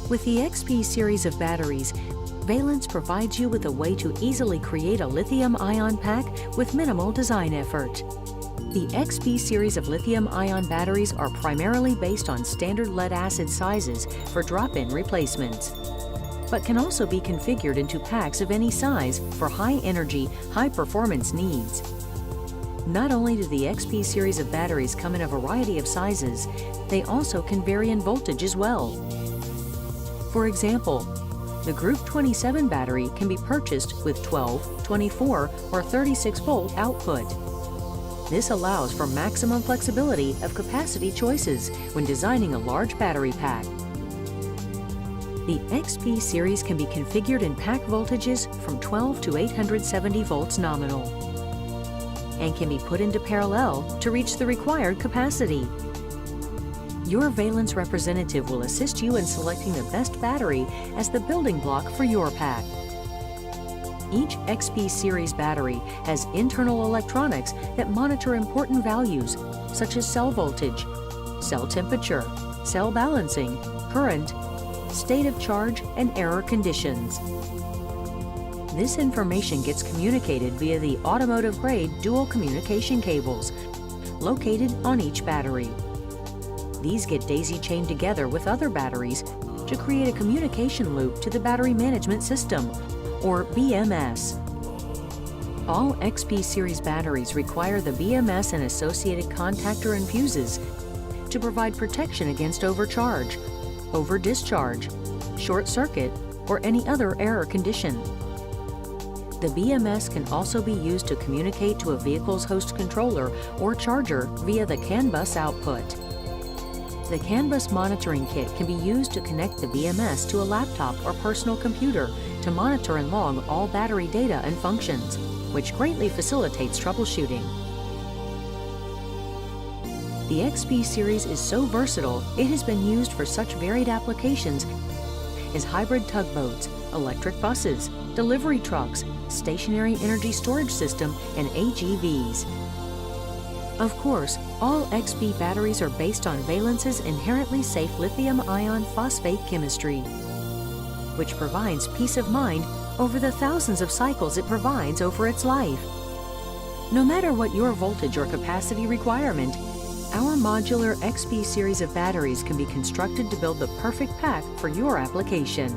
With the XP series of batteries, Valence provides you with a way to easily create a lithium-ion pack with minimal design effort. The XP series of lithium-ion batteries are primarily based on standard lead-acid sizes for drop-in replacements, but can also be configured into packs of any size for high-energy, high-performance needs. Not only do the XP series of batteries come in a variety of sizes, they also can vary in voltage as well. For example, the Group 27 battery can be purchased with 12, 24, or 36-volt output. This allows for maximum flexibility of capacity choices when designing a large battery pack. The XP series can be configured in pack voltages from 12 to 870 volts nominal and can be put into parallel to reach the required capacity. Your Valence representative will assist you in selecting the best battery as the building block for your pack. Each XP series battery has internal electronics that monitor important values such as cell voltage, cell temperature, cell balancing, current, state of charge, and error conditions. This information gets communicated via the automotive-grade dual communication cables located on each battery. These get daisy-chained together with other batteries to create a communication loop to the Battery Management System, or BMS. All XP series batteries require the BMS and associated contactor and fuses to provide protection against overcharge, over-discharge, short circuit, or any other error condition. The BMS can also be used to communicate to a vehicle's host controller or charger via the CANbus output. The CANbus Monitoring Kit can be used to connect the BMS to a laptop or personal computer to monitor and log all battery data and functions, which greatly facilitates troubleshooting. The XP series is so versatile, it has been used for such varied applications as hybrid tugboats, electric buses, delivery trucks, stationary energy storage system, and AGVs. Of course, all XP batteries are based on Valence's inherently safe lithium-ion phosphate chemistry, which provides peace of mind over the thousands of cycles it provides over its life. No matter what your voltage or capacity requirement, our modular XP series of batteries can be constructed to build the perfect pack for your application.